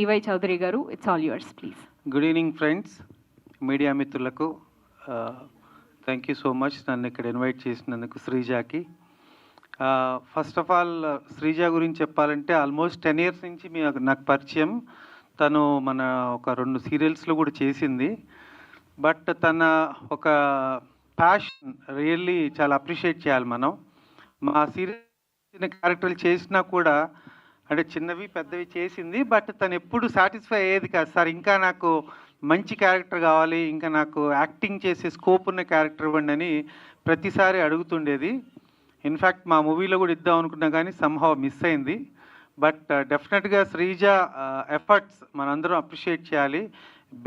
TY Chowdary గారు, it's all yours please. Good evening friends, media మిత్రులకు thank you so much నన్ను ఇక్కడ invite చేసినందుకు శ్రీజాకి. ఫస్ట్ ఆఫ్ ఆల్ శ్రీజ గురించి చెప్పాలంటే ఆల్మోస్ట్ 10 years నుంచి నాకు పరిచయం. తను మన ఒక 2 సీరియల్స్లో కూడా చేసింది. బట్ తన ఒక ప్యాషన్ రియల్లీ చాలా అప్రిషియేట్ చేయాలి మనం. మా సీరియల్ చిన్న క్యారెక్టర్లు చేసినా కూడా అంటే చిన్నవి పెద్దవి చేసింది, బట్ తను ఎప్పుడు సాటిస్ఫై అయ్యేది కాదు. సార్ ఇంకా నాకు మంచి క్యారెక్టర్ కావాలి, ఇంకా నాకు యాక్టింగ్ చేసే స్కోప్ ఉన్న క్యారెక్టర్ ఇవ్వండి అని ప్రతిసారి అడుగుతుండేది. ఇన్ఫ్యాక్ట్ మా మూవీలో కూడా ఇద్దాం అనుకున్నా కానీ సమ్హౌ మిస్ అయింది. బట్ డెఫినెట్గా శ్రీజ ఎఫర్ట్స్ మనందరం అప్రిషియేట్ చేయాలి.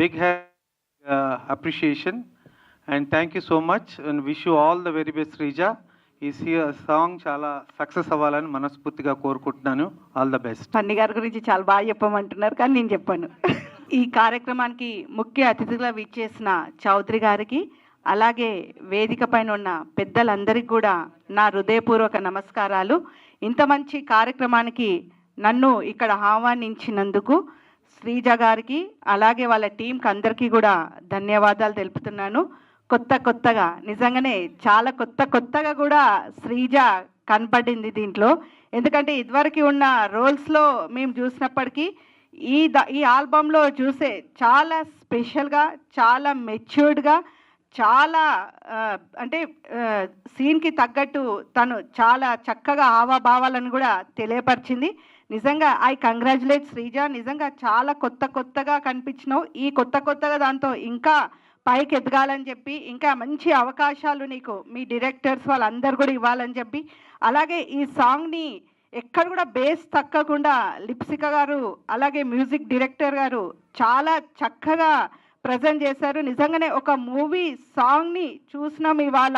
Big appreciation and thank you so much and wish you all the very best Sreeja. ఈ సాంగ్ చాలా సక్సెస్ అవ్వాలని మనస్ఫూర్తిగా కోరుకుంటున్నాను. All the best. పన్ని గారి గురించి చాలా బాగా చెప్పమంటున్నారు కానీ నేను చెప్పాను. ఈ కార్యక్రమానికి ముఖ్య అతిథిగా విచ్చేసిన చౌదరి గారికి, అలాగే వేదిక పైన ఉన్న పెద్దలందరికీ కూడా నా హృదయపూర్వక నమస్కారాలు. ఇంత మంచి కార్యక్రమానికి నన్ను ఇక్కడ ఆహ్వానించినందుకు శ్రీజ గారికి అలాగే వాళ్ళ టీంకి అందరికీ కూడా ధన్యవాదాలు తెలుపుతున్నాను. కొత్తగా నిజంగానే చాలా కొత్తగా కూడా శ్రీజ కనపడింది దీంట్లో. ఎందుకంటే ఇదివరకు ఉన్న రోల్స్లో మేము చూసినప్పటికీ ఈ ఆల్బంలో చూసే చాలా స్పెషల్గా, చాలా మెచ్యూర్డ్గా, చాలా అంటే సీన్కి తగ్గట్టు తను చాలా చక్కగా హావభావాలను కూడా తెలియపరిచింది. నిజంగా ఐ కంగ్రాచులేట్ శ్రీజ. నిజంగా చాలా కొత్తగా కనిపించినావు. ఈ కొత్తగా దాంతో ఇంకా పైకి ఎదగాలని చెప్పి, ఇంకా మంచి అవకాశాలు నీకు మీ డైరెక్టర్స్ వాళ్ళందరూ కూడా ఇవ్వాలని చెప్పి, అలాగే ఈ సాంగ్ని ఎక్కడ కూడా బేస్ తక్కకుండా లిప్సిక గారు అలాగే మ్యూజిక్ డైరెక్టర్ గారు చాలా చక్కగా ప్రజెంట్ చేశారు. నిజంగానే ఒక మూవీ సాంగ్ని చూసినాం ఇవాళ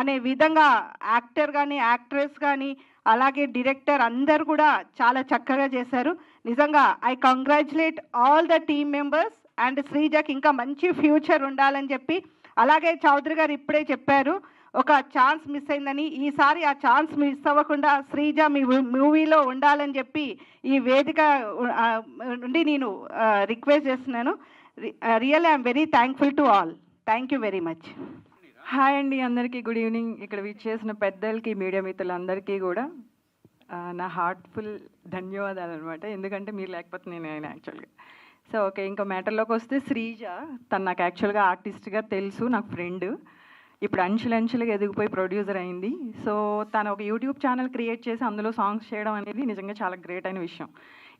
అనే విధంగా యాక్టర్ కానీ యాక్ట్రెస్ కానీ అలాగే డైరెక్టర్ అందరు కూడా చాలా చక్కగా చేశారు. నిజంగా I congratulate all the team members and శ్రీజకి ఇంకా మంచి ఫ్యూచర్ ఉండాలని చెప్పి, అలాగే చౌదరి గారు ఇప్పుడే చెప్పారు ఒక ఛాన్స్ మిస్ అయిందని. ఈసారి ఆ ఛాన్స్ మిస్ అవ్వకుండా శ్రీజ మీ మూవీలో ఉండాలని చెప్పి ఈ వేదిక నుండి నేను రిక్వెస్ట్ చేస్తున్నాను. Really I'm very thankful to all. Thank you very much. Hi అండి, అందరికీ గుడ్ ఈవినింగ్. ఇక్కడ విచ్చేసిన పెద్దలకి, మీడియా మిత్రులందరికీ కూడా నా హార్ట్ఫుల్ ధన్యవాదాలు అనమాట. ఎందుకంటే మీరు లేకపోతే నేను యాక్చువల్గా. సో ఓకే, ఇంకా మ్యాటర్లోకి వస్తే శ్రీజ తను నాకు యాక్చువల్గా ఆర్టిస్ట్గా తెలుసు, నాకు ఫ్రెండ్. ఇప్పుడు అంచెలుగా ఎదిగిపోయి ప్రొడ్యూసర్ అయింది. సో తను ఒక యూట్యూబ్ ఛానల్ క్రియేట్ చేసి అందులో సాంగ్స్ చేయడం అనేది నిజంగా చాలా గ్రేట్ అయిన విషయం.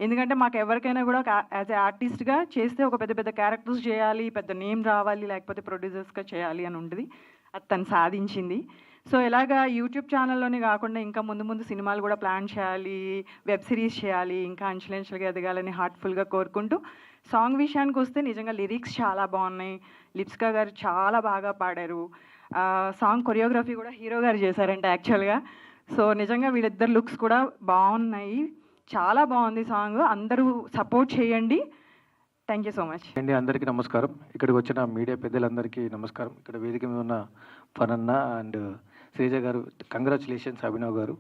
ఎందుకంటే మాకు ఎవరికైనా కూడా యాజ్ ఏ ఆర్టిస్ట్గా చేస్తే ఒక పెద్ద క్యారెక్టర్స్ చేయాలి, పెద్ద నేమ్ రావాలి, లేకపోతే ప్రొడ్యూసర్స్గా చేయాలి అని ఉంటుంది. అది తను సాధించింది. సో ఇలాగా యూట్యూబ్ ఛానల్లోనే కాకుండా ఇంకా ముందు సినిమాలు కూడా ప్లాన్ చేయాలి, వెబ్ సిరీస్ చేయాలి, ఇంకా అంచెలుగా ఎదగాలని హార్ట్ఫుల్గా కోరుకుంటూ, సాంగ్ విషయానికి వస్తే నిజంగా లిరిక్స్ చాలా బాగున్నాయి. లిప్సిక గారు చాలా బాగా పాడారు. సాంగ్ కొరియోగ్రఫీ కూడా హీరో గారు చేశారంట యాక్చువల్గా. సో నిజంగా వీళ్ళిద్దరు లుక్స్ కూడా బాగున్నాయి. చాలా బాగుంది సాంగ్. అందరూ సపోర్ట్ చేయండి. థ్యాంక్ యూ సో మచ్ అండి. అందరికీ నమస్కారం. ఇక్కడికి వచ్చిన మీడియా పెద్దలందరికీ నమస్కారం. ఇక్కడ వేదిక మీద ఉన్న ఫనన్న అండ్ శ్రీజ గారు, కంగ్రాచులేషన్స్ అభినవ్ గారు.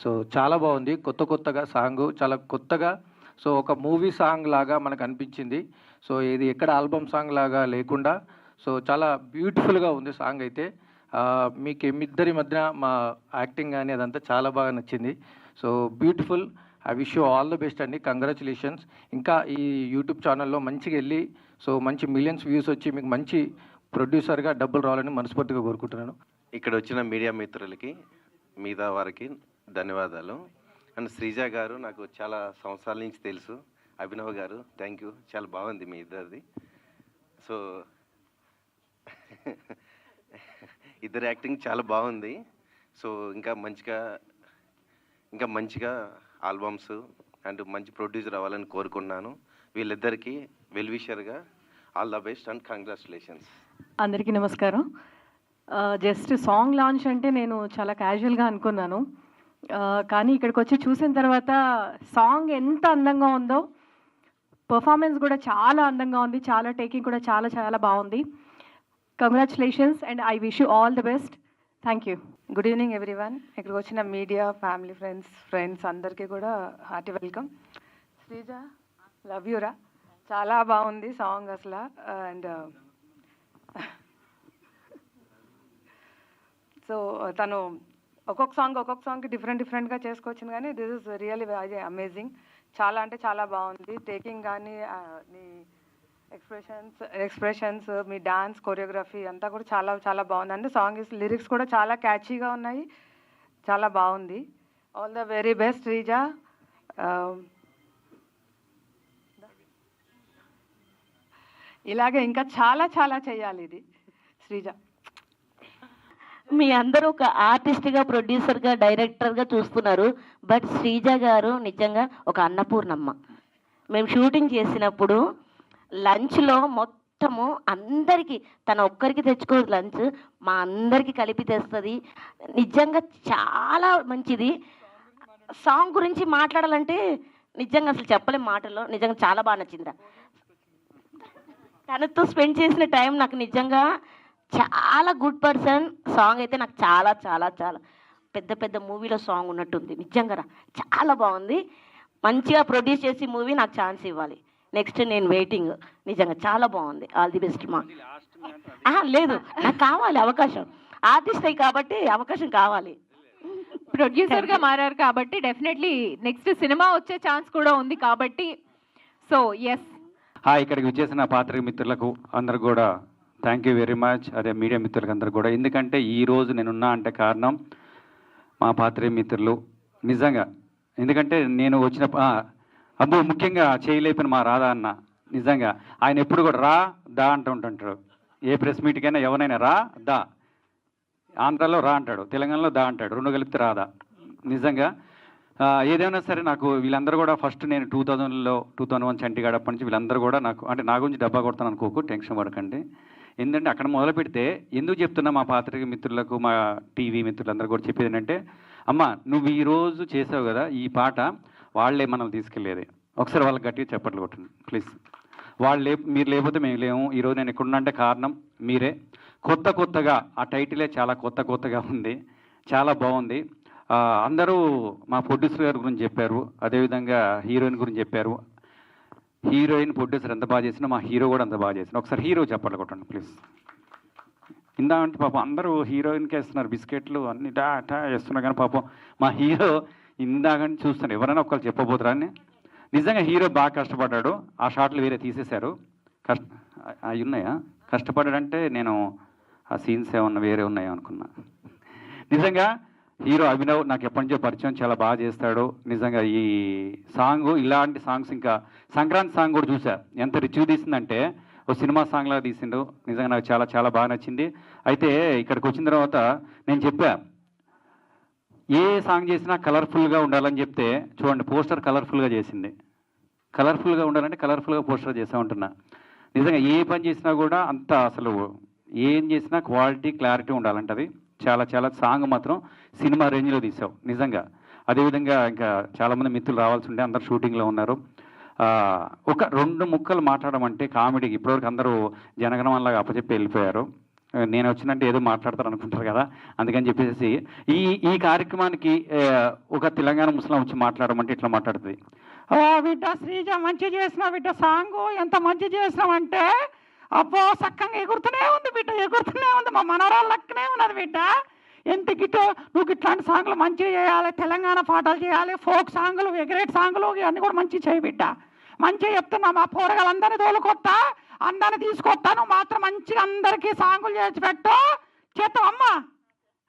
సో చాలా బాగుంది, కొత్తగా సాంగ్ చాలా కొత్తగా. సో ఒక మూవీ సాంగ్ లాగా మనకు అనిపించింది. సో ఇది ఎక్కడ ఆల్బమ్ సాంగ్ లాగా లేకుండా సో చాలా బ్యూటిఫుల్గా ఉంది సాంగ్ అయితే. మీకు ఇద్దరి మధ్య మా యాక్టింగ్ కానీ అదంతా చాలా బాగా నచ్చింది. So beautiful. I wish you all the best అండి. కంగ్రాచులేషన్స్. ఇంకా ఈ యూట్యూబ్ ఛానల్లో మంచిగా వెళ్ళి సో మంచి మిలియన్స్ వ్యూస్ వచ్చి మీకు మంచి ప్రొడ్యూసర్గా డబ్బులు రావాలని మనస్ఫూర్తిగా కోరుకుంటున్నాను. ఇక్కడ వచ్చిన మీడియా మిత్రులకి, మిగతా వారికి ధన్యవాదాలు. అండ్ శ్రీజ గారు నాకు చాలా సంవత్సరాల నుంచి తెలుసు. అభినవ్ గారు థ్యాంక్ యూ, చాలా బాగుంది మీ ఇద్దరిది. సో ఇద్దరు యాక్టింగ్ చాలా బాగుంది. సో ఇంకా మంచిగా ఆల్బమ్స్ అండ్ మంచి ప్రొడ్యూసర్ అవ్వాలని కోరుకున్నాను. వీళ్ళిద్దరికీ వెల్ విషర్గా all the best and congratulations. అందరికీ నమస్కారం. జస్ట్ సాంగ్ లాంచ్ అంటే నేను చాలా క్యాజువల్గా అనుకున్నాను, కానీ ఇక్కడికి వచ్చి చూసిన తర్వాత సాంగ్ ఎంత అందంగా ఉందో, పర్ఫార్మెన్స్ కూడా చాలా అందంగా ఉంది, చాలా టేకింగ్ కూడా చాలా బాగుంది. Congratulations and I wish you all the best. Thank you. Good evening everyone. ఇక్కడికి వచ్చిన మీడియా, ఫ్యామిలీ, ఫ్రెండ్స్ అందరికీ కూడా హార్టీ వెల్కమ్. శ్రీజ, లవ్ యూరా. చాలా బాగుంది సాంగ్ అసలు. అండ్ సో తను ఒక్కొక్క సాంగ్కి డిఫరెంట్గా చేసుకోవచ్చును, కానీ దిస్ ఇస్ రియల్లీ అమేజింగ్. చాలా అంటే చాలా బాగుంది. టేకింగ్ కానీ నీ ఎక్స్ప్రెషన్స్ మీ డాన్స్ కొరియోగ్రఫీ అంతా కూడా చాలా చాలా బాగుందండి. లిరిక్స్ కూడా చాలా క్యాచీగా ఉన్నాయి, చాలా బాగుంది. All the very best Sreeja. ఇలాగే ఇంకా చాలా చాలా చేయాలి ఇది శ్రీజ. మీ అందరూ ఒక ఆర్టిస్ట్గా, ప్రొడ్యూసర్గా, డైరెక్టర్గా చూస్తున్నారు. బట్ శ్రీజ గారు నిజంగా ఒక అన్నపూర్ణమ్మ. మేము షూటింగ్ చేసినప్పుడు లంచ్లో మొత్తము అందరికీ, తన ఒక్కరికి తెచ్చుకోదు లంచ్, మా అందరికీ కలిపి తెస్తుంది. నిజంగా చాలా మంచిది. సాంగ్ గురించి మాట్లాడాలంటే నిజంగా అసలు చెప్పలేం మాటల్లో. నిజంగా చాలా బాగా నచ్చింది. తనతో స్పెండ్ చేసిన టైం నాకు నిజంగా చాలా గుడ్ పర్సన్. సాంగ్ అయితే నాకు చాలా చాలా చాలా పెద్ద పెద్ద మూవీలో సాంగ్ ఉన్నట్టుంది. నిజంగా చాలా బాగుంది. మంచిగా ప్రొడ్యూస్ చేసి మూవీ నాకు ఛాన్స్ ఇవ్వాలి. నెక్స్ట్ నేను వెయిటింగ్. నిజంగా చాలా బాగుంది. ఆల్ ది బెస్ట్ మా. లేదు, నాకు కావాలి అవకాశం. ఆర్టిస్ట్ అయ్యి కాబట్టి అవకాశం కావాలి. ప్రొడ్యూసర్గా మారారు కాబట్టి డెఫినెట్లీ నెక్స్ట్ సినిమా వచ్చే ఛాన్స్ కూడా ఉంది కాబట్టి. So yes. ఇక్కడికి వచ్చేసిన పాత్రిక మిత్రులకు అందరు కూడా థ్యాంక్ యూ వెరీ మచ్. అదే మీడియా మిత్రులకు అందరు కూడా. ఎందుకంటే ఈరోజు నేనున్నా అంటే కారణం మా పాత్రిక మిత్రులు. నిజంగా ఎందుకంటే నేను వచ్చిన అబ్బో ముఖ్యంగా చేయలేపిన మా రాధా అన్న. నిజంగా ఆయన ఎప్పుడు కూడా రా దా అంటూ ఉంటుంటాడు. ఏ ప్రెస్ మీట్కైనా ఎవరైనా రా దా. ఆంధ్రాలో రా అంటాడు, తెలంగాణలో దా అంటాడు, రెండు కలిపితే రాదా. నిజంగా ఏదైనా సరే నాకు వీళ్ళందరూ కూడా ఫస్ట్ నేను 2001 చంటిగాడ అప్పటి నుంచి వీళ్ళందరూ కూడా నాకు అంటే నా గురించి డబ్బా కొడతాను అనుకోకు, టెన్షన్ పడకండి. ఎందుకంటే అక్కడ మొదలు పెడితే ఎందుకు చెప్తున్నా మా పాత్రిక మిత్రులకు, మా టీవీ మిత్రులందరూ కూడా చెప్పేది ఏంటంటే, అమ్మ నువ్వు ఈరోజు చేసావు కదా ఈ పాట, వాళ్ళే మనల్ని తీసుకెళ్ళేది. ఒకసారి వాళ్ళకి గట్టిగా చెప్పట్లు కొట్టండి ప్లీజ్. మీరు లేకపోతే మేము లేము. ఈరోజు నేను ఎక్కడున్నా అంటే కారణం మీరే. కొత్తగా ఆ టైటిలే చాలా కొత్తగా ఉంది, చాలా బాగుంది. అందరూ మా ప్రొడ్యూసర్ గారి గురించి చెప్పారు, అదేవిధంగా హీరోయిన్ గురించి చెప్పారు. హీరోయిన్ ప్రొడ్యూసర్ ఎంత బాగా చేసినా మా హీరో కూడా అంత బాగా చేసిన. ఒకసారి హీరో చెప్పట్లు కొట్టండి ప్లీజ్. ఇందామంటే పాపం అందరూ హీరోయిన్కి వేస్తున్నారు, బిస్కెట్లు అన్ని డా వేస్తున్నారు, కానీ పాపం మా హీరో ఇందాకని చూస్తున్నారు. ఎవరైనా ఒకళ్ళు చెప్పబోతురా అని. నిజంగా హీరో బాగా కష్టపడ్డాడు. ఆ షాట్లు వేరే తీసేశారు. అవి ఉన్నాయా? కష్టపడ్డాడంటే నేను ఆ సీన్స్ ఏమన్నా వేరే ఉన్నాయా అనుకున్నా. నిజంగా హీరో అభినవ్ నాకు ఎప్పటి నుంచో పరిచయం, చాలా బాగా చేస్తాడు. నిజంగా ఈ సాంగ్, ఇలాంటి సాంగ్స్ ఇంకా సంక్రాంతి సాంగ్ కూడా చూసా, ఎంత రిచ్గా తీసిందంటే ఓ సినిమా సాంగ్ లాగా తీసిండు. నిజంగా నాకు చాలా చాలా బాగా నచ్చింది. అయితే ఇక్కడికి వచ్చిన తర్వాత నేను చెప్పా, ఏ సాంగ్ చేసినా కలర్ఫుల్గా ఉండాలని చెప్తే చూడండి పోస్టర్ కలర్ఫుల్గా చేసింది. కలర్ఫుల్గా ఉండాలంటే కలర్ఫుల్గా పోస్టర్ చేసా ఉంటున్నా. నిజంగా ఏ పని చేసినా కూడా అంత అసలు ఏం చేసినా క్వాలిటీ క్లారిటీ ఉండాలంటది. చాలా చాలా సాంగ్ మాత్రం సినిమా రేంజ్లో తీసావు నిజంగా. అదేవిధంగా ఇంకా చాలామంది మిత్రులు రావాల్సి ఉంటే అందరు షూటింగ్లో ఉన్నారు. ఒక 2 ముక్కలు మాట్లాడమంటే కామెడీకి ఇప్పటివరకు అందరూ జనగణమనలాగా అప్పచెప్పి వెళ్ళిపోయారు. నేను వచ్చినంటే ఏదో మాట్లాడతారు అనుకుంటారు కదా, అందుకని చెప్పేసి ఈ కార్యక్రమానికి ఒక తెలంగాణ ముస్లిం వచ్చి మాట్లాడమంటే ఇట్లా మాట్లాడుతుంది. బిడ్డ శ్రీజ మంచి చేసినావు బిడ్డ, సాంగ్ ఎంత మంచి చేసినావంటే అబ్బో సక్కంగా ఎగురుతూనే ఉంది బిడ్డ, ఎగురుతూనే ఉంది. మా మనవరాలు లక్కనే ఉన్నది బిడ్డ. ఎంత గిట్టు నువ్వు ఇట్లాంటి సాంగ్లు మంచిగా చేయాలి, తెలంగాణ పాటలు చేయాలి, ఫోక్ సాంగ్లు, ఎగరేట్ సాంగ్లు ఇవన్నీ కూడా మంచిగా చేయి బిడ్డ. మంచిగా చెప్తున్నా, మా పోరగాళ్ళందరినీ తోలుకొత్తా, అందరిని తీసుకొస్తా. నువ్వు మాత్రం మంచిగా అందరికీ సాంగులు చేసి పెట్టు, చేస్తావు అమ్మా.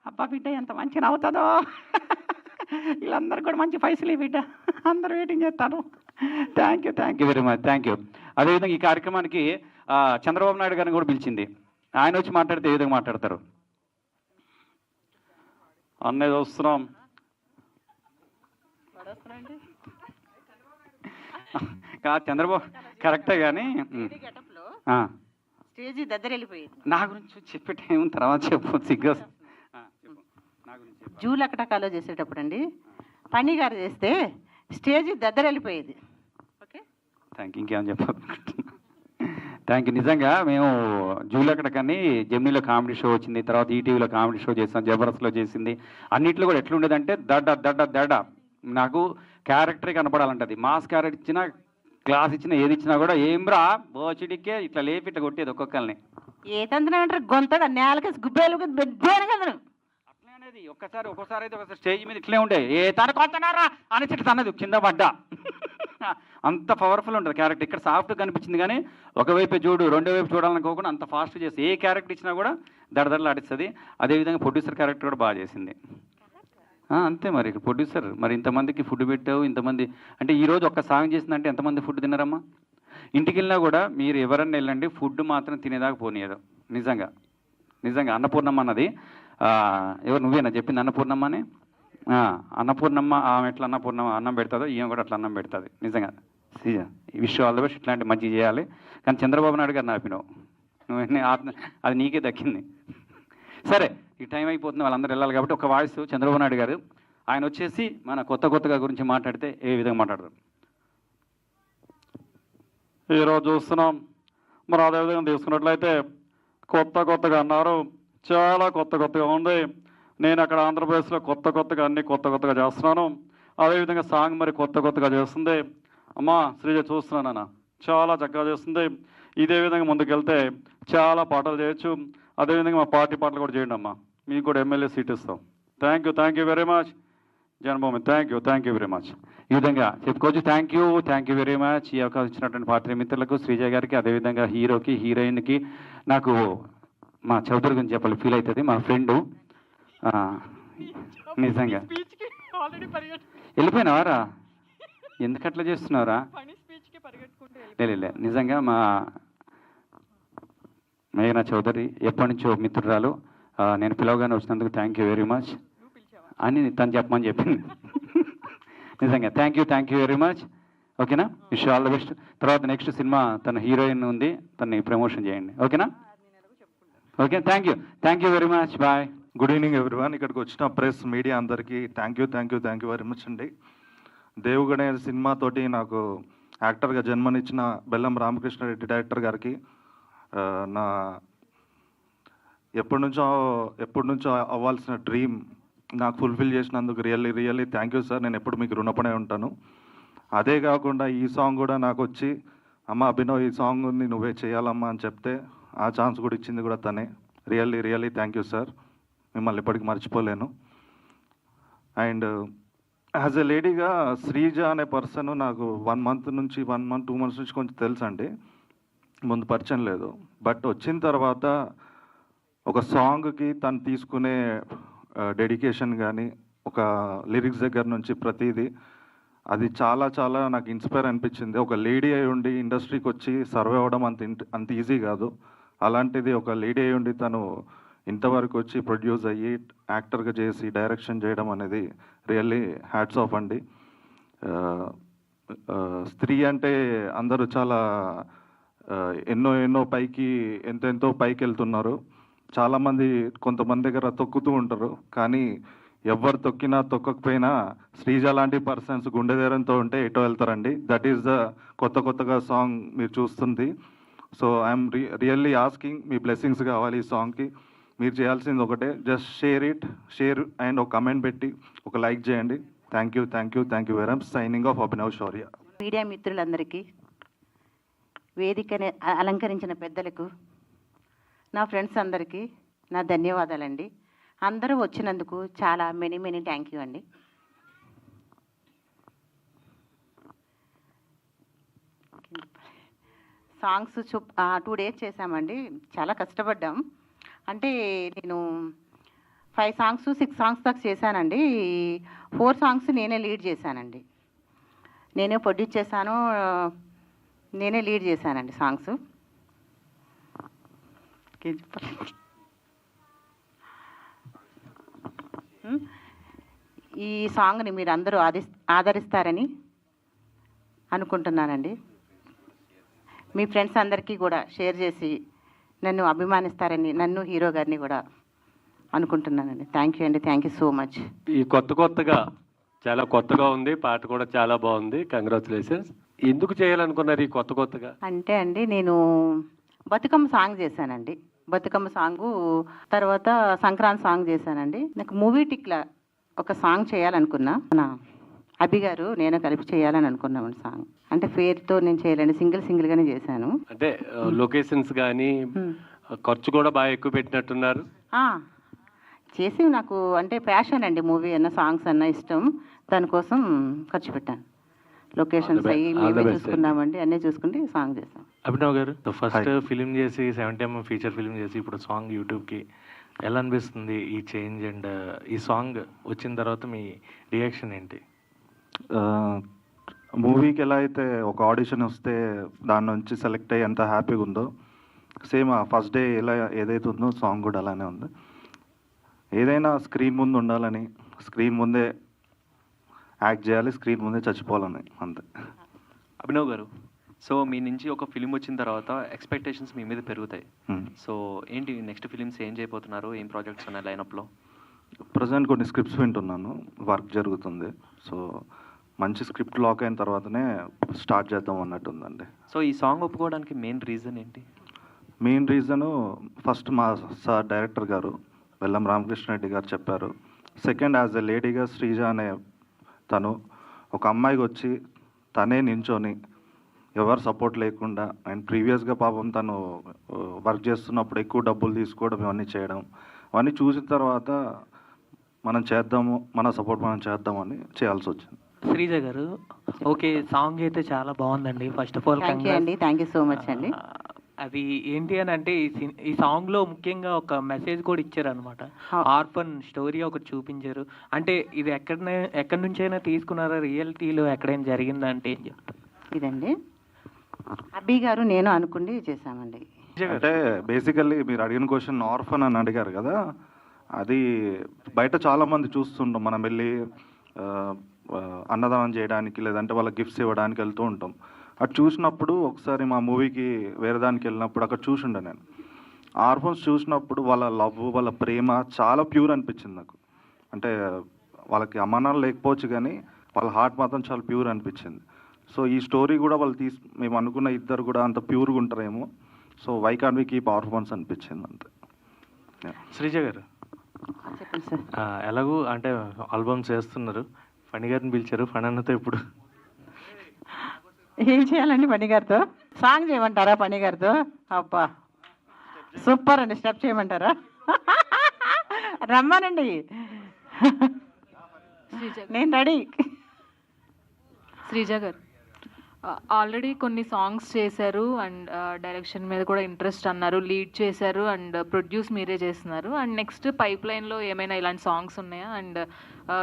అబ్బా బిడ్డ ఎంత మంచిగా అవుతుందో. వీళ్ళందరూ కూడా మంచి పైసలు బిడ్డ, అందరూ వెయిటింగ్ చేస్తాను. Thank you very much, thank you. అదేవిధంగా ఈ కార్యక్రమానికి చంద్రబాబు నాయుడు గారిని కూడా పిలిచింది. ఆయన వచ్చి మాట్లాడితే ఏ విధంగా మాట్లాడతారు? అన్నది వస్తున్నాం చంద్రబాబు కరెక్టే కానీ స్టేజీ దగ్గర వెళ్ళిపోయింది. నా గురించి చెప్పే టైం తర్వాత చెప్పు, సిగ్గు. జూలు అక్కటకాలో చేసేటప్పుడు అండి పని గారు చేస్తే స్టేజీ దగ్గర వెళ్ళిపోయేది. Okay thank you. ఇంకేమని చెప్పాలి? Thank you. నిజంగా మేము జూలక్కడ కానీ జెమినీలో కామెడీ షో వచ్చింది, తర్వాత ఈటీవీలో కామెడీ షో చేసాం, జబర్దస్త్లో చేసింది. అన్నింటిలో కూడా ఎట్లుండేదంటే దడ దడ దడ నాకు క్యారెక్టరే కనపడాలంటది. మాస్ క్యారెక్టర్ ఇచ్చినా క్లాస్ ఇచ్చినా ఏది ఇచ్చినా కూడా ఏం రా బోచిడికే ఇట్లా లేపి ఇట్లా కొట్టేది ఒక్కొక్కరిని. ఏ తంత్రం అంటారు గొంతగా నేలకేసి గుబ్బేలు పెద్దాను కదా. అట్లే అనేది ఒక్కోసారి అయితే ఒకసారి స్టేజ్ మీద ఇట్లే ఉండే ఏ తనకు వస్తున్నారా అని ఇట్లా తన్నది కింద పడ్డా. అంత పవర్ఫుల్ ఉంటుంది క్యారెక్టర్. ఇక్కడ సాఫ్ట్ కనిపించింది కానీ ఒకవైపు చూడు రెండో వైపు చూడాలనుకోకుండా అంత ఫాస్ట్ చేసి ఏ క్యారెక్టర్ ఇచ్చినా కూడా దడదడలు ఆడిస్తుంది. అదేవిధంగా ప్రొడ్యూసర్ క్యారెక్టర్ కూడా బాగా చేసింది. అంతే మరి ప్రొడ్యూసర్ మరి ఇంతమందికి ఫుడ్ పెట్టావు ఇంతమంది అంటే ఈరోజు ఒక్క సాంగ్ చేసిందంటే ఎంతమంది ఫుడ్ తిన్నారమ్మా? ఇంటికి వెళ్ళినా కూడా మీరు ఎవరన్నా వెళ్ళండి ఫుడ్ మాత్రం తినేదాకా పోనీయదు. నిజంగా నిజంగా అన్నపూర్ణమ్మ అన్నది ఎవరు నువ్వేనా చెప్పింది అన్నపూర్ణమ్మ అని? అన్నపూర్ణమ్మ ఆమె ఎట్లా అన్నపూర్ణమ్మ అన్నం పెడతాదో ఈమె కూడా అట్లా అన్నం పెడుతుంది. నిజంగా విష్ ఆల్ ద బెస్ట్. ఇట్లాంటి మంచి చేయాలి. కానీ చంద్రబాబు నాయుడు గారు నాపినావు నువ్వు అది నీకే దక్కింది. సరే ఈ టైం అయిపోతుంది వాళ్ళందరూ వెళ్ళాలి కాబట్టి ఒక వాయిస్ చంద్రబాబు నాయుడు గారు ఆయన వచ్చేసి మన కొత్తగా గురించి మాట్లాడితే ఏ విధంగా మాట్లాడతారు? ఈరోజు చూస్తున్నాం మరి అదేవిధంగా తీసుకున్నట్లయితే కొత్తగా అన్నారు, చాలా కొత్తగా ఉంది. నేను అక్కడ ఆంధ్రప్రదేశ్లో కొత్తగా అన్ని కొత్తగా చేస్తున్నాను. అదేవిధంగా సాంగ్ మరి కొత్తగా చేస్తుంది. అమ్మా శ్రీజ చూస్తున్నానన్న చాలా చక్కగా చేస్తుంది. ఇదే విధంగా ముందుకెళ్తే చాలా పాటలు చేయొచ్చు. అదేవిధంగా మా పార్టీ పాటలు కూడా చేయండి అమ్మా, మీకు కూడా ఎమ్మెల్యే సీట్ ఇస్తాం. Thank you very much Janmabhoomi. Thank you very much. ఈ విధంగా చెప్పుకోవచ్చు. Thank you very much. ఈ అవకాశం ఇచ్చినటువంటి పాత్ర మిత్రులకు శ్రీజ గారికి అదేవిధంగా హీరోకి హీరోయిన్కి నాకు మా చౌదరి గురించి చెప్పాలి ఫీల్ అవుతుంది మా ఫ్రెండు. నిజంగా వెళ్ళిపోయినావారా? ఎందుకు అట్లా చేస్తున్నావురా? లే నిజంగా మా మేఘనా చౌదరి ఎప్పటి నుంచో మిత్రురాలు. నేను పిలవగానే వచ్చినందుకు థ్యాంక్ యూ వెరీ మచ్ అని తను చెప్పమని చెప్పింది. నిజంగా థ్యాంక్ యూ వెరీ మచ్. ఓకేనా? Wish all the best. తర్వాత నెక్స్ట్ సినిమా తన హీరోయిన్ ఉంది, తనని ప్రమోషన్ చేయండి. ఓకేనా? Okay thank you very much. Bye. Good evening everyone. ఇక్కడికి వచ్చిన ప్రెస్ మీడియా అందరికీ థ్యాంక్ యూ వెరీ మచ్ అండి. దేవుగణే సినిమాతోటి నాకు యాక్టర్గా జన్మనిచ్చిన బెల్లం రామకృష్ణారెడ్డి డైరెక్టర్ గారికి నా ఎప్పటి నుంచో అవ్వాల్సిన డ్రీమ్ నాకు ఫుల్ఫిల్ చేసినందుకు రియల్లీ థ్యాంక్ యూ సార్. నేను ఎప్పుడు మీకు రుణపడే ఉంటాను. అదే కాకుండా ఈ సాంగ్ కూడా నాకు వచ్చి అమ్మ అభినవ్ ఈ సాంగ్ని నువ్వే చేయాలమ్మా అని చెప్తే ఆ ఛాన్స్ కూడా ఇచ్చింది కూడా తనే. Really thank you sir. మిమ్మల్ని ఎప్పటికీ మర్చిపోలేను. అండ్ యాజ్ ఎ లేడీగా శ్రీజ అనే పర్సన్ నాకు 1 month 2 months నుంచి కొంచెం తెలుసు అండి. ముందు పరిచయం లేదు. బట్ వచ్చిన తర్వాత ఒక సాంగ్కి తను తీసుకునే డెడికేషన్ కానీ ఒక లిరిక్స్ దగ్గర నుంచి ప్రతిదీ అది చాలా నాకు ఇన్స్పైర్ అనిపించింది. ఒక లేడీ అయి ఉండి ఇండస్ట్రీకి వచ్చి సర్వే అవ్వడం అంత ఈజీ కాదు. అలాంటిది ఒక లేడీ అయి ఉండి తను ఇంతవరకు వచ్చి ప్రొడ్యూస్ అయ్యి యాక్టర్గా చేసి డైరెక్షన్ చేయడం అనేది రియల్లీ హ్యాట్స్ ఆఫ్ అండి. స్త్రీ అంటే అందరూ చాలా ఎన్నో పైకి ఎంతెంతో పైకి వెళ్తున్నారు. చాలామంది కొంతమంది దగ్గర తొక్కుతూ ఉంటారు. కానీ ఎవరు తొక్కినా తొక్కకపోయినా శ్రీజ లాంటి పర్సన్స్ గుండె ధైర్యంతో ఉంటే ఎటో వెళ్తారండి. దట్ ఈస్ ద కొత్తగా సాంగ్ మీరు చూస్తుంది. So I'm really asking me blessings కావాలి ఈ సాంగ్కి. మీరు చేయాల్సింది ఒకటే, జస్ట్ షేర్ అండ్ ఒక కమెంట్ పెట్టి ఒక లైక్ చేయండి. Thank you very much. Signing off Abhinav Shaurya. Media మిత్రులందరికీ, వేదికని అలంకరించిన పెద్దలకు, నా ఫ్రెండ్స్ అందరికీ నా ధన్యవాదాలండి. అందరూ వచ్చినందుకు చాలా మెనీ థ్యాంక్ యూ అండి. సాంగ్స్ 2 days చేశామండి. చాలా కష్టపడ్డాం. అంటే నేను 5 songs 6 songs దాకా చేశానండి. 4 songs నేనే లీడ్ చేశానండి. నేనే ప్రొడ్యూస్ చేశాను, నేనే లీడ్ చేశానండి సాంగ్స్. ఈ సాంగ్ని మీరు అందరూ ఆదరిస్తారని అనుకుంటున్నానండి. మీ ఫ్రెండ్స్ అందరికీ కూడా షేర్ చేసి నన్ను అభిమానిస్తారని, నన్ను హీరో గారిని కూడా అనుకుంటున్నానండి. Thank you so much. ఈ కొత్తగా చాలా కొత్తగా ఉంది, పాట కూడా చాలా బాగుంది. కంగ్రాచులేషన్స్. ఎందుకు చేయాలనుకున్నారు ఈ కొత్తగా? అంటే అండి నేను బతుకమ్మ సాంగ్ చేశానండి. బతుకమ్మ సాంగు తర్వాత సంక్రాంతి సాంగ్ చేశానండి. నాకు మూవీ టిక్లా ఒక సాంగ్ చేయాలనుకున్నా. మన అభి గారు నేను కలిపి చేయాలని అనుకున్నామండి సాంగ్. అంటే పేరుతో నేను చేయలేండి, సింగిల్గానే చేశాను. అంటే లొకేషన్స్ కానీ ఖర్చు కూడా బాగా ఎక్కువ పెట్టినట్టున్నారు. చేసి నాకు అంటే ప్యాషన్ అండి, మూవీ అన్న సాంగ్స్ అన్న ఇష్టం, దానికోసం ఖర్చు పెట్టాను. లొకేషన్స్ అయ్యి మేమే చూసుకున్నామండి, అన్నీ చూసుకుంటే సాంగ్ చేసాం. అభినవ్ గారు ఫస్ట్ ఫిలిం చేసి 70mm ఫీచర్ ఫిలిం చేసి ఇప్పుడు సాంగ్ యూట్యూబ్కి ఎలా అనిపిస్తుంది ఈ చేంజ్? అండ్ ఈ సాంగ్ వచ్చిన తర్వాత మీ రియాక్షన్ ఏంటి? మూవీకి ఎలా అయితే ఒక ఆడిషన్ వస్తే దాని నుంచి సెలెక్ట్ అయ్యి ఎంత హ్యాపీగా ఉందో, సేమ్ ఫస్ట్ డే ఎలా ఏదైతే ఉందో సాంగ్ కూడా అలానే ఉంది. ఏదైనా స్క్రీన్ ముందు ఉండాలని, స్క్రీన్ ముందే యాక్ట్ చేయాలి, స్క్రీన్ ముందే చచ్చిపోవాలని, అంతే. అభినవ్ గారు, సో మీ నుంచి ఒక ఫిలిం వచ్చిన తర్వాత ఎక్స్పెక్టేషన్స్ మీ మీద పెరుగుతాయి. సో ఏంటి నెక్స్ట్ ఫిలిమ్స్ ఏం చేయబోతున్నారు, ఏం ప్రాజెక్ట్స్ ఉన్నాయి లైనప్లో? ప్రజెంట్ కొన్ని స్క్రిప్ట్స్ వింటున్నాను, వర్క్ జరుగుతుంది. సో మంచి స్క్రిప్ట్ లాక్ అయిన తర్వాతనే స్టార్ట్ చేద్దాం అన్నట్టు ఉందండి. సో ఈ సాంగ్ ఒప్పుకోవడానికి మెయిన్ రీజన్ ఏంటి? మెయిన్ రీజను ఫస్ట్ మా సార్ డైరెక్టర్ గారు వెల్లం రామకృష్ణ రెడ్డి గారు చెప్పారు. సెకండ్, యాజ్ ఎ లేడీగా శ్రీజ అనే తను ఒక అమ్మాయికి వచ్చి తనే నించొని ఎవరు సపోర్ట్ లేకుండా, అండ్ ప్రీవియస్గా పాపం తను వర్క్ చేస్తున్నప్పుడు ఎక్కువ డబ్బులు తీసుకోవడం, ఇవన్నీ చేయడం, అవన్నీ చూసిన తర్వాత మనం చేద్దాము, మన సపోర్ట్ మనం చేద్దామని చేయాల్సి వచ్చింది. శ్రీజ గారు, ఓకే, సాంగ్ అయితే చాలా బాగుందండి. First of all thank you so much అండి. అది ఏంటి అని అంటే ఈ సాంగ్లో ముఖ్యంగా ఒక మెసేజ్ కూడా ఇచ్చారనమాట. ఆర్ఫన్ స్టోరీ ఒకటి చూపించారు. అంటే ఇది ఎక్కడి నుంచైనా తీసుకున్నారా, రియాలిటీలో ఎక్కడైనా జరిగిందా అంటే ఏం చెప్తారు? ఇదండి అబ్బి గారు నేను అనుకుండి చేశామండి. అంటే బేసికల్లీ మీరు అడిగిన క్వశ్చన్ ఆర్ఫన్ అని అడిగారు కదా, అది బయట చాలామంది చూస్తుంటాం. మనం వెళ్ళి అన్నదానం చేయడానికి లేదంటే వాళ్ళ గిఫ్ట్స్ ఇవ్వడానికి వెళ్తూ ఉంటాం. అది చూసినప్పుడు ఒకసారి మా మూవీకి వేరే దానికి వెళ్ళినప్పుడు అక్కడ చూసిండే నేను. ఆర్ఫన్స్ చూసినప్పుడు వాళ్ళ లవ్, వాళ్ళ ప్రేమ చాలా ప్యూర్ అనిపించింది నాకు. అంటే వాళ్ళకి అమ్మానాలు లేకపోవచ్చు కానీ వాళ్ళ హార్ట్ మాత్రం చాలా ప్యూర్ అనిపించింది. సో ఈ స్టోరీ కూడా వాళ్ళు మేము అనుకున్న ఇద్దరు కూడా అంత ప్యూర్గా ఉంటారేమో. So why can we keep orphans అనిపించింది అంతే. శ్రీజ గారు, ఎలాగూ అంటే ఆల్బమ్స్ చేస్తున్నారు, ఫణి గారిని పిలిచారు, ఫణి అన్నతో ఇప్పుడు ఏం చేయాలండి పని గారితో? సాంగ్ చేయమంటారా పని గారితో? అబ్బా సూపర్ అండి, స్టెప్ చేయమంటారా? రమ్మానండి, నేను రెడీ. శ్రీజ గారు ఆల్రెడీ కొన్ని సాంగ్స్ చేశారు అండ్ డైరెక్షన్ మీద కూడా ఇంట్రెస్ట్ అన్నారు, లీడ్ చేశారు అండ్ ప్రొడ్యూస్ మీరే చేస్తున్నారు. అండ్ నెక్స్ట్ పైప్ లైన్లో ఏమైనా ఇలాంటి సాంగ్స్ ఉన్నాయా? అండ్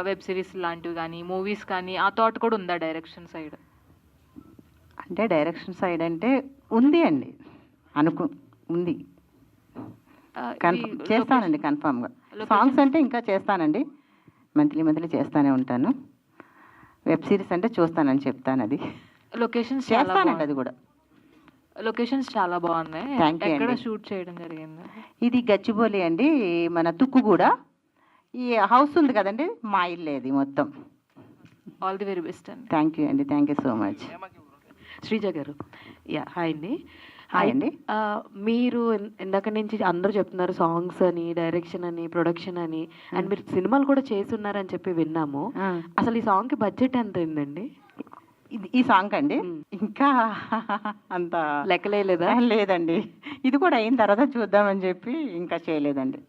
వెబ్ సిరీస్ లాంటివి కానీ మూవీస్ కానీ ఆ థాట్ కూడా ఉందా డైరెక్షన్ సైడ్? అంటే డైరెక్షన్ సైడ్ అంటే ఉంది అండి, ఉంది, చేస్తానండి కన్ఫామ్గా. సాంగ్స్ అంటే ఇంకా చేస్తానండి, మంత్లీ చేస్తానే ఉంటాను. వెబ్ సిరీస్ అంటే చూస్తానని చెప్తాను, అది లొకేషన్స్ చేస్తానండి, అది కూడా. లొకేషన్స్ చాలా బాగున్నాయి. ఎక్కడ షూట్ చేయడం జరిగింది? ఇది గచ్చిబౌలి అండి, మన తుక్కుగూడ. ఈ హౌస్ ఉంది కదండి, మా ఇల్లే అది మొత్తం. ఆల్ ది వెరీ బెస్ట్ అండి. థ్యాంక్ యూ అండి, thank you so much. Sreeja గారు, హాయ్ అండి. హాయ్ అండి. మీరు ఇందాక నుంచి అందరూ చెప్తున్నారు సాంగ్స్ అని, డైరెక్షన్ అని, ప్రొడక్షన్ అని, అండ్ మీరు సినిమాలు కూడా చేస్తున్నారని చెప్పి విన్నాము. అసలు ఈ సాంగ్కి బడ్జెట్ ఎంత అయిందండి? ఈ సాంగ్ అండి ఇంకా అంత లెక్కలేదా? లేదండి, ఇది కూడా అయిన తర్వాత చూద్దామని చెప్పి ఇంకా చేయలేదండి.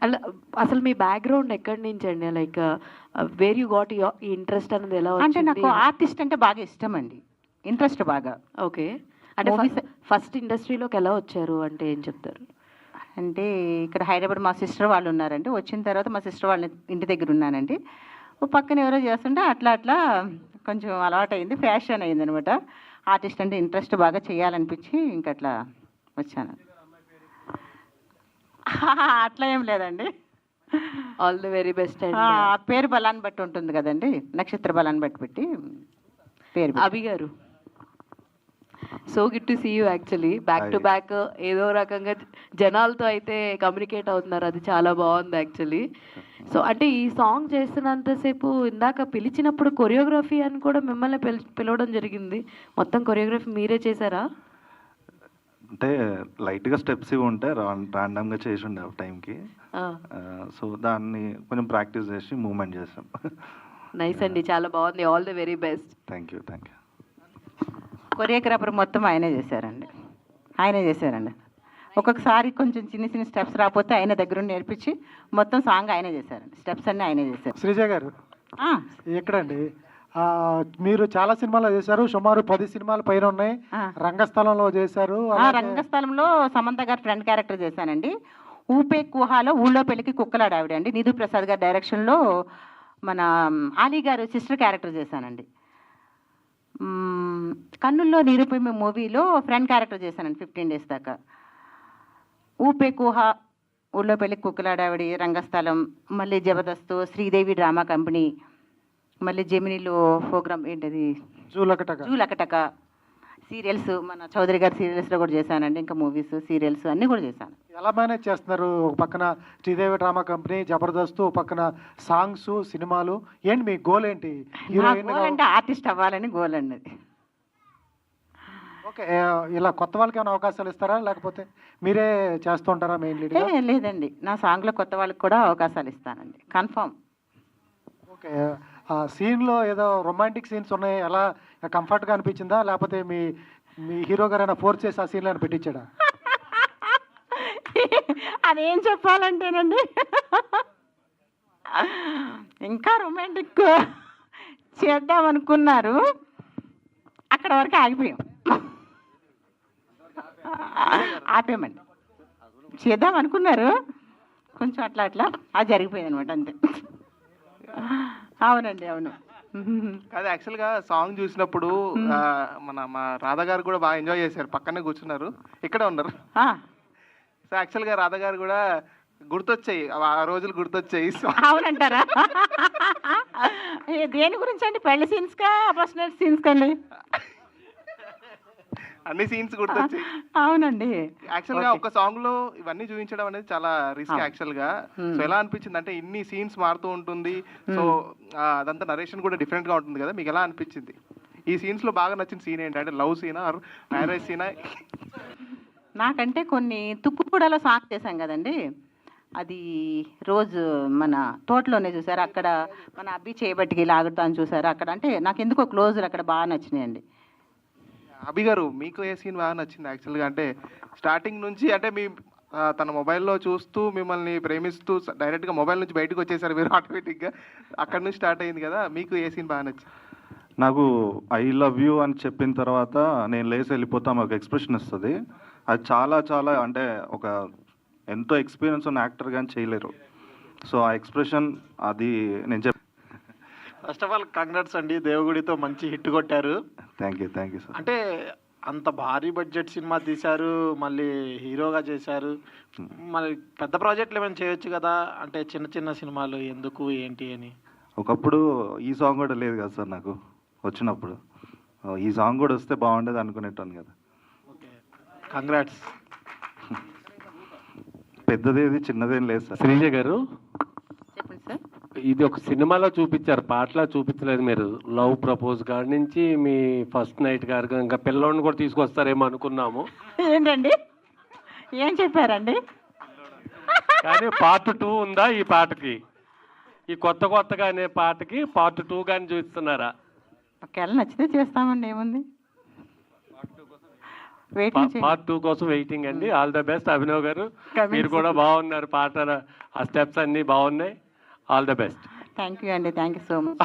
అలా అసలు మీ బ్యాక్గ్రౌండ్ ఎక్కడి నుంచి అండి? లైక్ వేర్ యూ గాట్ ఈ ఇంట్రెస్ట్ అనేది ఎలా? అంటే నాకు ఆర్టిస్ట్ అంటే బాగా ఇష్టం అండి, ఇంట్రెస్ట్ బాగా. ఓకే, అంటే ఫస్ట్ ఇండస్ట్రీలోకి ఎలా వచ్చారు అంటే ఏం చెప్తారు? అంటే ఇక్కడ హైదరాబాద్ మా సిస్టర్ వాళ్ళు ఉన్నారండి, వచ్చిన తర్వాత మా సిస్టర్ వాళ్ళ ఇంటి దగ్గర ఉన్నానండి. పక్కన ఎవరో చేస్తుంటే అట్లా కొంచెం అలవాటు అయింది, ఫ్యాషన్ అయింది అనమాట. ఆర్టిస్ట్ అంటే ఇంట్రెస్ట్ బాగా చేయాలనిపించి ఇంకట్లా వచ్చాను. అట్లా ఏం లేదండి. ఆల్ ది వెరీ బెస్ట్ అండి. పేరు బలాన్ని బట్టి ఉంటుంది కదండి, నక్షత్ర బలాన్ని బట్టి పెట్టి పేరు. అభి గారు, so good to see you. Actually back to back ఏదో రకంగా జనాలతో అయితే కమ్యూనికేట్ అవుతున్నారు, అది చాలా బాగుంది యాక్చువల్లీ. సో అంటే ఈ సాంగ్ చేస్తున్నంతసేపు ఇందాక పిలిచినప్పుడు కొరియోగ్రఫీ అని కూడా మిమ్మల్ని పిలవడం జరిగింది, మొత్తం కొరియోగ్రఫీ మీరే చేశారా? అంటే లైట్గా స్టెప్స్ ఇవి ఉంటే ర్యాండమ్గా చేసి ఉండే టైంకి. సో దాన్ని కొంచెం ప్రాక్టీస్ చేసి మూవ్మెంట్ చేసాం. నైస్ అండి, చాలా బాగుంది. All the very best. Thank you. Choreographer మొత్తం ఆయనే చేశారండి. ఒక్కొక్కసారి కొంచెం చిన్న చిన్న స్టెప్స్ రాకపోతే ఆయన దగ్గర నేర్పించి మొత్తం సాంగ్ ఆయనే చేశారండి. స్టెప్స్ అన్నీ ఆయనే చేశారు. శ్రీజ గారు ఎక్కడండి? మీరు చాలా సినిమాలు చేశారు, సుమారు 10 సినిమాల పైన ఉన్నాయి. రంగస్థలంలో చేశారు. రంగస్థలంలో సమంత గారు ఫ్రెండ్ క్యారెక్టర్ చేశానండి. ఊపే కుహాలో ఊళ్ళో పెళ్లికి కుక్కలాడ ఆవిడ అండి. నిధు ప్రసాద్ గారి డైరెక్షన్లో మన ఆలీ గారు సిస్టర్ క్యారెక్టర్ చేశానండి. కన్నుల్లో నిరూపమే మూవీలో ఫ్రెండ్ క్యారెక్టర్ చేశానండి 15 days దాకా. ఊపే కుహ, ఊళ్ళో పెళ్లికి కుక్కలాడావిడి, రంగస్థలం, మళ్ళీ జబర్దస్త్, శ్రీదేవి డ్రామా కంపెనీ, మళ్ళీ జెమినీలో ప్రోగ్రామ్ ఏంటది జూలకటక, సీరియల్స్, మన చౌదరి గారి సీరియల్స్లో కూడా చేశానండి. ఇంకా మూవీస్, సీరియల్స్ అన్నీ కూడా చేశాను. ఎలా మేనేజ్ చేస్తున్నారు? ఒక పక్కన శ్రీదేవి డ్రామా కంపెనీ, జబర్దస్త్, ఒక పక్కన సాంగ్స్, సినిమాలు. ఏంటి మీ గోల్ ఏంటి? గోల్ అంటే ఆర్టిస్ట్ అవ్వాలని గోల్ అండి. ఓకే, ఇలా కొత్త వాళ్ళకి ఏమైనా అవకాశాలు ఇస్తారా, లేకపోతే మీరే చేస్తుంటారా మెయిన్ లీడ్? లేదండి, నా సాంగ్లో కొత్త వాళ్ళకి కూడా అవకాశాలు ఇస్తానండి, కన్ఫర్మ్. ఓకే, ఆ సీన్లో ఏదో రొమాంటిక్ సీన్స్ ఉన్నాయి, ఎలా కంఫర్ట్గా అనిపించిందా, లేకపోతే మీ హీరో గారైనా ఫోర్స్ చేసి ఆ సీన్లను పెట్టించాడా? అదేం చెప్పాలంటేనండి, ఇంకా రొమాంటిక్ చేద్దాం అనుకున్నారు, అక్కడ వరకు ఆపేమండి. చేద్దాం అనుకున్నారు, కొంచెం అట్లా అది జరిగిపోయింది అనమాట, అంతే. అవునండి, అవును. అది యాక్చువల్గా సాంగ్ చూసినప్పుడు మా రాధా గారు కూడా బాగా ఎంజాయ్ చేశారు, పక్కనే కూర్చున్నారు, ఇక్కడే ఉన్నారు. సో యాక్చువల్గా రాధా గారు కూడా గుర్తొచ్చాయి, ఆ రోజులు గుర్తొచ్చాయి. అవునంటారా? దేని గురించి అండి? పెళ్లి సీన్స్ కా, పర్సనల్ సీన్స్ కండి? అన్ని సీన్స్ గుర్తొచ్చాయి. అవునండి. యాక్చువల్ గా ఒక సాంగ్ లో ఇవన్నీ చూపించడం అనేది చాలా రిస్క్ యాక్చువల్ గా. సో ఎలా అనిపించింది అంటే ఇన్ని సీన్స్ మారుతూ ఉంటుంది, సో అదంతా నరేషన్ కూడా డిఫరెంట్ గా ఉంటుంది కదా, మీకు ఎలా అనిపించింది? ఈ సీన్స్ లో బాగా నచ్చిన సీన్ ఏంటి? అంటే లవ్ సీనా, మ్యారేజ్ సీనా? నాకంటే కొన్ని తుక్కుగూడలో సాంగ్ చేశాం కదండి, అది రోజు మన తోటలోనే చూసారు, అక్కడ మన అబ్బి చేయబట్టికి లాగుతాను చూసారు, అక్కడ అంటే నాకు ఎందుకో క్లోజర్ అక్కడ బాగా నచ్చినాయండి. అభి గారు, మీకు ఏ సీన్ బాగా నచ్చింది యాక్చువల్గా? అంటే స్టార్టింగ్ నుంచి అంటే మీ తన మొబైల్లో చూస్తూ మిమ్మల్ని ప్రేమిస్తూ డైరెక్ట్గా మొబైల్ నుంచి బయటకు వచ్చేసారు మీరు ఆటోమేటిక్గా, అక్కడ నుంచి స్టార్ట్ అయింది కదా, మీకు ఏ సీన్ బాగా నచ్చింది? నాకు ఐ లవ్ యూ అని చెప్పిన తర్వాత నేను లేచి వెళ్ళిపోతాం ఒక ఎక్స్ప్రెషన్ వస్తుంది, అది చాలా చాలా అంటే ఒక ఎంతో ఎక్స్పీరియన్స్ ఉన్న యాక్టర్ కానీ చేయలేరు. సో ఆ ఎక్స్ప్రెషన్ అది నేను ఫస్ట్ ఆఫ్ ఆల్ కంగ్రాట్స్ అండి, దేవగుడితో మంచి హిట్ కొట్టారు. Thank you sir. అంటే అంత భారీ బడ్జెట్ సినిమా తీశారు, మళ్ళీ హీరోగా చేశారు, మళ్ళీ పెద్ద ప్రాజెక్టులు ఏమైనా చేయొచ్చు కదా, అంటే చిన్న చిన్న సినిమాలు ఎందుకు ఏంటి అని. ఒకప్పుడు ఈ సాంగ్ కూడా లేదు కదా సార్ నాకు వచ్చినప్పుడు, ఈ సాంగ్ కూడా వస్తే బాగుండేది అనుకునేటాను కదా. Okay, congrats. పెద్దదేది చిన్నదేం లేదు సార్. శ్రీజ గారు, చెప్పండి సార్. ఇది ఒక సినిమాలో చూపించారు, పాటలా చూపించలేదు మీరు. లవ్ ప్రపోజ్ కాడి నుంచి మీ ఫస్ట్ నైట్ గారు ఇంకా పిల్లోడిని కూడా తీసుకొస్తారేమో అనుకున్నాము. ఏంటండి, ఏం చెప్పారండి? కానీ పార్ట్ 2 ఉందా ఈ పాటకి? ఈ కొత్తగా అనే పాటకి పార్ట్ 2 కానీ చూపిస్తున్నారా? ఒకవేళ నచ్చితే చేస్తామండి, ఏముంది. పార్ట్ 2 కోసం వెయిటింగ్ అండి. ఆల్ ద బెస్ట్ అభినవ్ గారు, మీరు కూడా బాగున్నారు, పాట ఆ స్టెప్స్ అన్నీ బాగున్నాయి. All the best. Thank you అండి, థ్యాంక్ యూ సో మచ్.